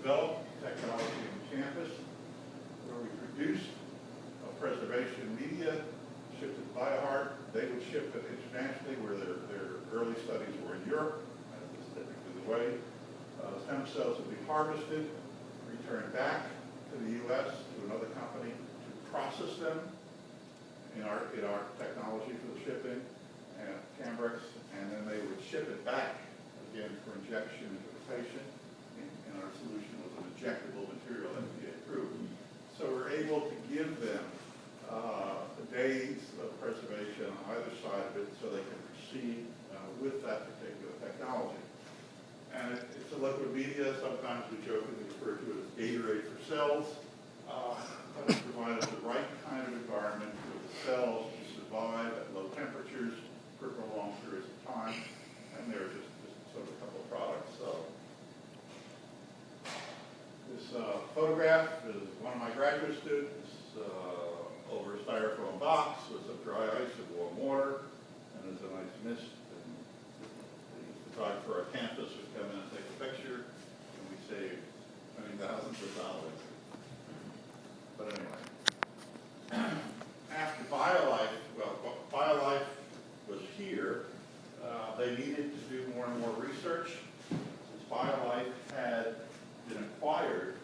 developed technology on campus where we produced a preservation media, shipped it to BioHart. They would ship it internationally where their early studies were in Europe, as is typically the way. Stem cells would be harvested, returned back to the U.S. to another company to process them in our technology for the shipping and Cambrex, and then they would ship it back again for injection into the patient. And our solution was an injectable material, FDA approved. So we're able to give them days of preservation on either side of it so they can proceed with that particular technology. And it's a liquid media. Sometimes we jokingly refer to it as Gatorade for cells. But it provided the right kind of environment for the cells to survive at low temperatures for prolonged periods of time. And there are just sort of a couple of products. So this photograph is one of my graduate students over a styrofoam box with some dry ice and warm water, and there's a nice mist. And the photographer at campus would come in and take a picture, and we saved many thousands of dollars. But anyway, after BioLife, well, BioLife was here. They needed to do more and more research. Since BioLife had been acquired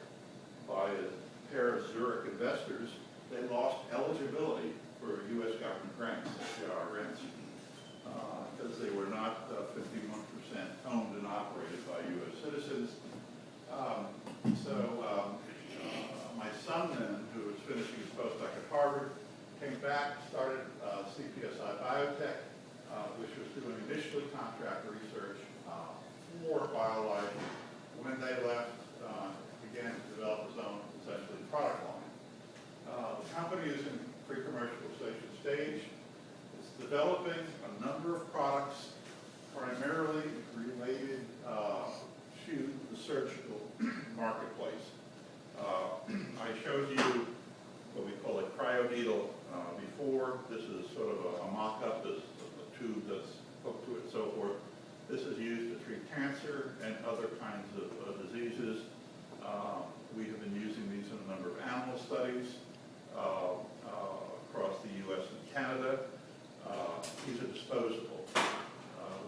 by a pair of Zurich investors, they lost eligibility for U.S. government grants, STOC grants, because they were not 51% owned and operated by U.S. citizens. My son then, who was finishing his postdoc at Harvard, came back, started CPSI Biotech, which was doing initially contract research for BioLife. When they left, began to develop his own, essentially, product line. The company is in pre-commercialization stage. It's developing a number of products, primarily related to the surgical marketplace. I showed you what we call a cryoneedle before. This is sort of a mock-up. This is a tube that's hooked to it and so forth. This is used to treat cancer and other kinds of diseases. We have been using these in a number of animal studies across the U.S. and Canada. These are disposable.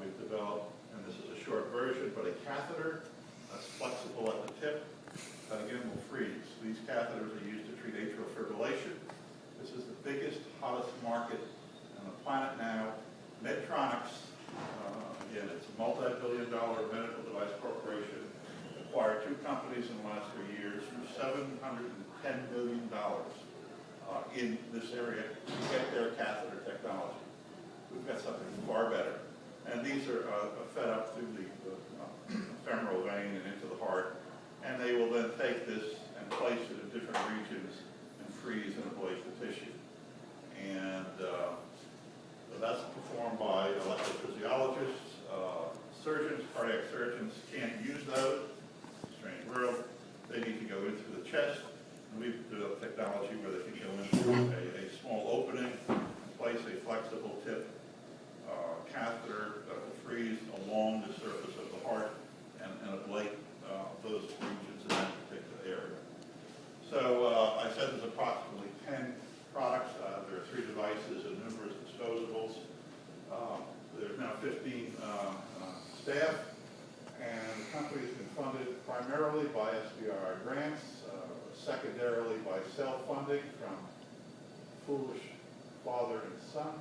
We've developed, and this is a short version, but a catheter that's flexible at the tip that again will freeze. These catheters are used to treat atrial fibrillation. This is the biggest, hottest market on the planet now. Medtronic's, again, it's a multi-billion-dollar medical device corporation, acquired two companies in the last 3 years for $710 million in this area to get their catheter technology. We've got something far better. And these are fed up through the femoral vein and into the heart. And they will then take this and place it in different regions and freeze and ablate the tissue. And that's performed by electrophysiologists. Surgeons, cardiac surgeons can't use those. It's a strange world. They need to go in through the chest. And we've developed technology where they can go into a small opening, place a flexible tip catheter that will freeze along the surface of the heart and ablate those regions in that particular area. So I said there's approximately 10 products. There are 3 devices and numerous disposables. There's now 15 staff, and the company has been funded primarily by SBIR grants, secondarily by self-funding from foolish father and son.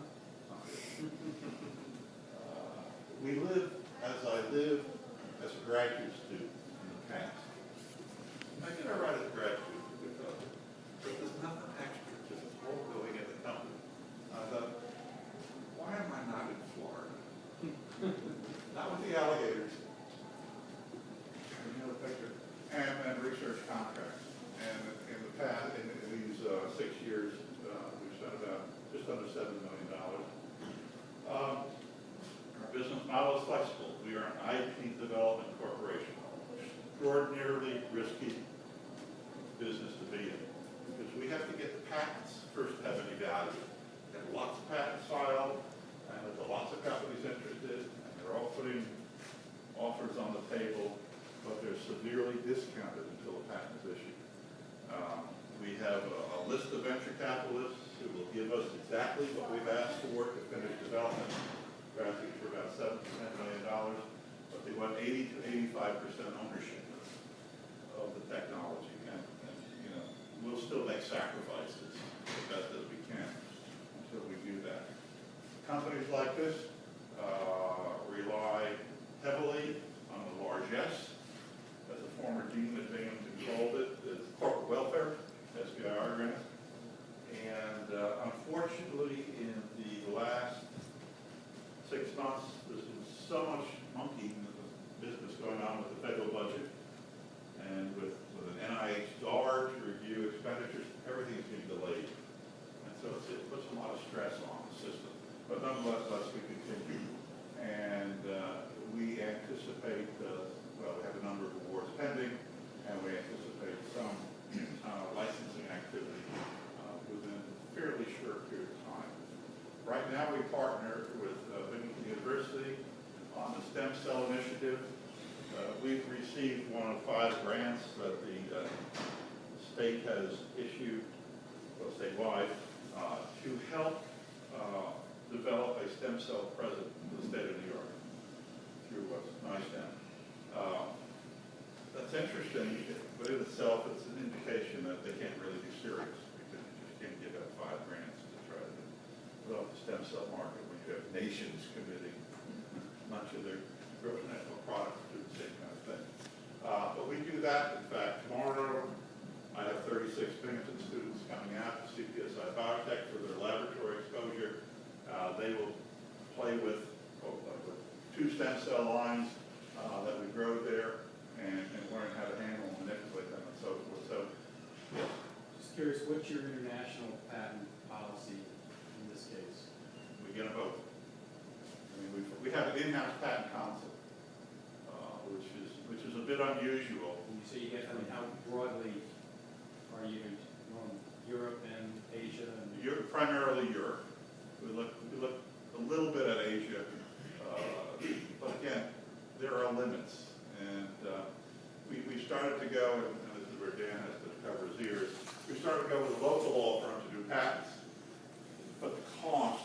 We live as I live as a graduate student in the past. I did all right as a graduate student, but there's nothing extra, just all going at the company. I thought, why am I not in Florida? Not with the alligators. You know the picture. And research contracts. And in the past, in these 6 years, we've spent about just under $7 million. Our business model is flexible. We are an IP development corporation. Extraordinarily risky business to be in because we have to get the patents first to have any value. We have lots of patents filed, and there's lots of companies interested, and they're all putting offers on the table, but there's severely discounted until a patent is issued. We have a list of venture capitalists who will give us exactly what we've asked for to finish development. We're asking for about $7 to $10 million, but they want 80 to 85% ownership of the technology. And, you know, we'll still make sacrifices as best as we can until we do that. Companies like this rely heavily on the largesse. As a former dean at Binghamton called it, it's corporate welfare, SBIR grant. And unfortunately, in the last 6 months, there's been so much monkeying business going on with the federal budget and with an NIH DAR to review expenditures. Everything is being delayed. And so it puts a lot of stress on the system. But nonetheless, we continue. And we anticipate, well, we have a number of awards pending, and we anticipate some licensing activity within a fairly short period of time. Right now, we partner with Biotech Industry on the stem cell initiative. We've received one of 5 grants that the state has issued, well, statewide, to help develop a stem cell present in the state of New York through NISTEM. That's interesting, but in itself, it's an indication that they can't really be serious because you just can't give out 5 grants to try to develop the stem cell market when you have nations committing much of their gross national product to do the same kind of thing. But we do that. In fact, tomorrow, I have 36 Binghamton students coming out to CPSI Biotech for their laboratory exposure. They will play with 2 stem cell lines that we grow there and learn how to handle and manipulate them and so forth. So, yes. Just curious, what's your international patent policy in this case? We get them both. I mean, we have an in-house patent counsel, which is a bit unusual. When you say you get, I mean, how broadly are you in Europe and Asia? And Primarily Europe. We look a little bit at Asia, but again, there are limits. And we started to go, and this is where Dan has to cover his ears, we started to go with a local law firm to do patents, but the cost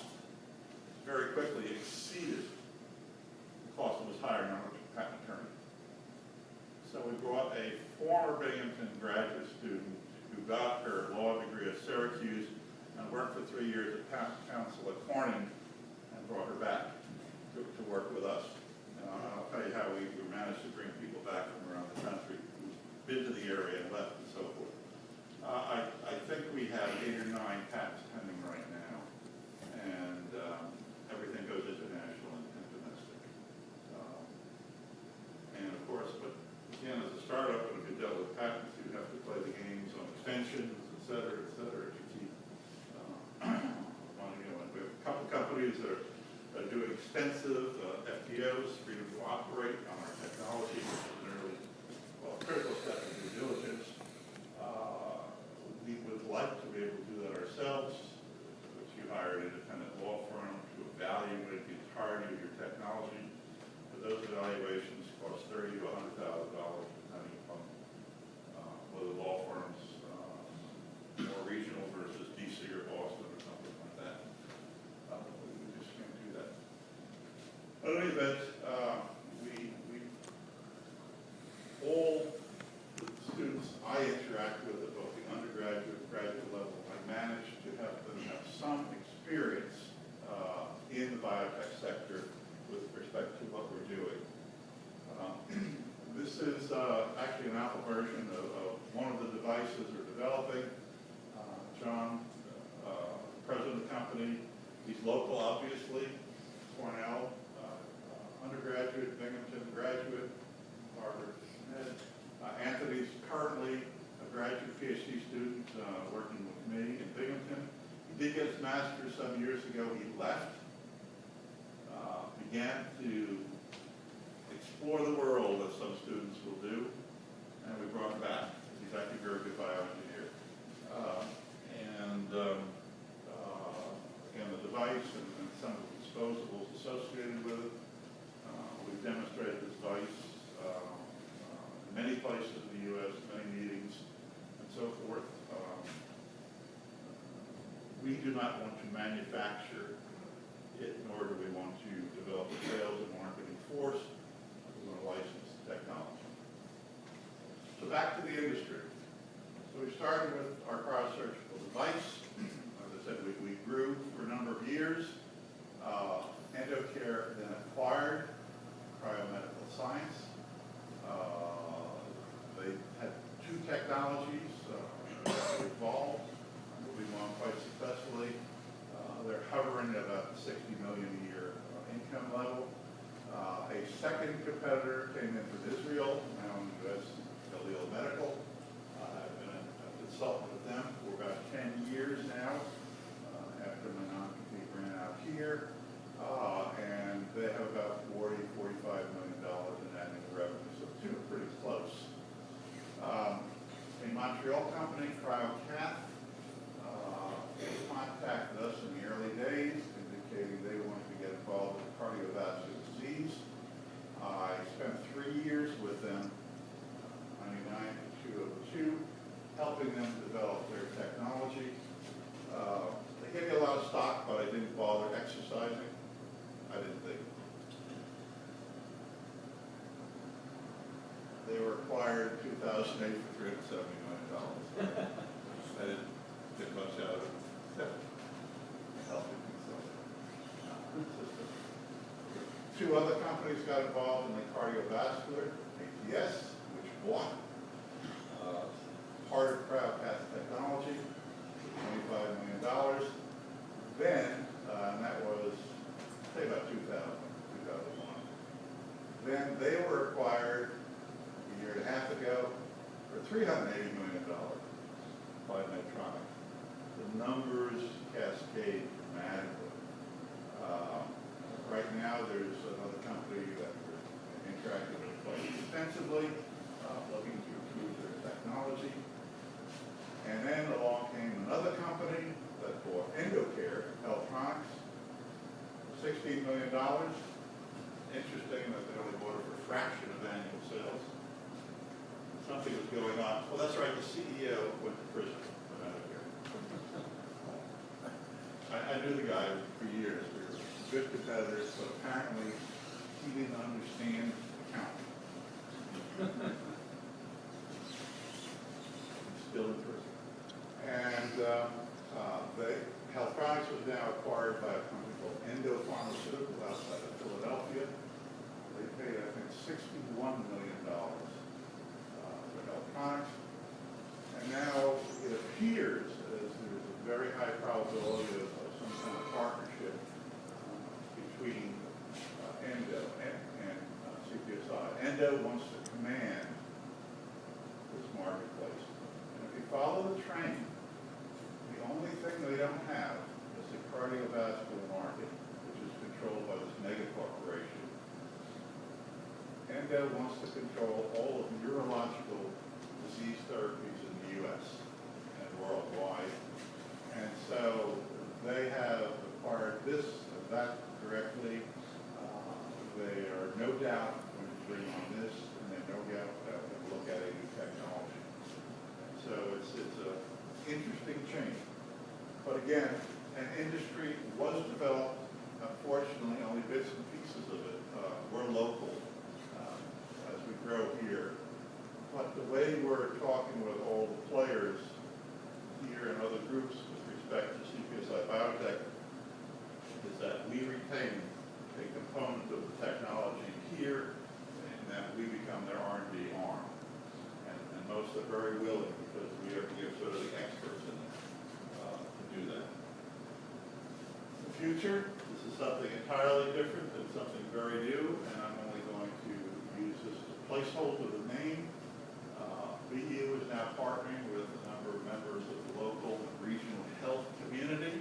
very quickly exceeded the cost of his hiring on a patent attorney. So we brought a former Binghamton graduate student who got her law degree at Syracuse and worked for 3 years at patent counsel at Corning and brought her back to work with us. And I'll tell you how we managed to bring people back from around the country who've been to the area and left and so forth. I think we have 8 or 9 patents pending right now, and everything goes international and domestic. And of course, but again, as a startup, when you dealt with patents, you have to play the games on extensions, et cetera, to keep money going. We have a couple companies that are doing extensive FTOs, freedom to operate, on our technology, which is an early, critical step in due diligence. We would like to be able to do that ourselves, which you hire an independent law firm to evaluate the entirety of your technology. But those evaluations cost $30,000 to $100,000, depending upon whether law firms more regional versus DC or Boston or something like that. We just can't do that. At any event, all the students I interact with at both the undergraduate and graduate level, I manage to have them have some experience in the biotech sector with respect to what we're doing. This is actually an alpha version of one of the devices we're developing. John, president of the company, he's local, obviously, Cornell, undergraduate, Binghamton graduate, Harvard Med. Anthony's currently a graduate PhD student working with me in Binghamton. He did get his master's some years ago. He left, began to explore the world, as some students will do, and we brought him back. He's actually a very good bioengineer. Again, the device and some of the disposables associated with it, we've demonstrated manufacture it, nor do we want to develop a sales and marketing force. We want to license the technology. So back to the industry. So we started with our cryosurgical device. As I said, we grew for a number of years. Endocare then acquired Cryomedical Science. They had two technologies that evolved, moving on quite successfully. They're hovering at about 60 million a year income level. A second competitor came in from Israel, now in the U.S., Galil Medical. I've been a consultant with them for about 10 years now, after my non-compete ran out here. And they have about $40, $45 million in annual revenue, so two are pretty close. A Montreal company, CryoCath, contacted us in the early days, indicating they wanted to get involved with cardiovascular disease. I spent 3 years with them, 99 to 2002, helping them develop their technology. They gave me a lot of stock, but I didn't bother exercising. I didn't think. They were acquired in 2008 for $370 million. I didn't get much out of it. Helping consulting. Two other companies got involved in the cardiovascular, ATS, which bought part of CryoCath technology for $25 million. Then, and that was, say about 2001. Then they were acquired a year and a half ago for $380 million by Medtronic. The numbers cascade dramatically. Right now, there's another company that we're interacting with quite extensively, looking to improve their technology. And then along came another company that bought Endocare Electronics for $16 million. Interesting that they only bought it for a fraction of annual sales. Something was going on. Well, that's right, the CEO went to prison for Endocare. I knew the guy for years. We were good competitors, but apparently he didn't understand accounting. He's still in prison. And Healthtronics was now acquired by a company called Endo Pharmaceutical outside of Philadelphia. They paid, I think, $61 million for Healthtronics. And now it appears as there's a very high probability of some kind of partnership between Endo and CPSI. Endo wants to command this marketplace. And if you follow the train, the only thing they don't have is the cardiovascular market, which is controlled by this mega corporation. Endo wants to control all of neurological disease therapies in the U.S. and worldwide. And so they have acquired this and that directly. They are no doubt going to bring on this, and they're no doubt going to look at a new technology. So it's an interesting change. But again, an industry was developed. Unfortunately, only bits and pieces of it were local as we grow here. But the way we're talking with all the players here and other groups with respect to CPSI Biotech is that we retain a component of the technology here, and that we become their R&D arm. And most are very willing because we are sort of the experts in it to do that. In the future, this is something entirely different and something very new, and I'm only going to use this as a placeholder of the name. BU is now partnering with a number of members of the local and regional health community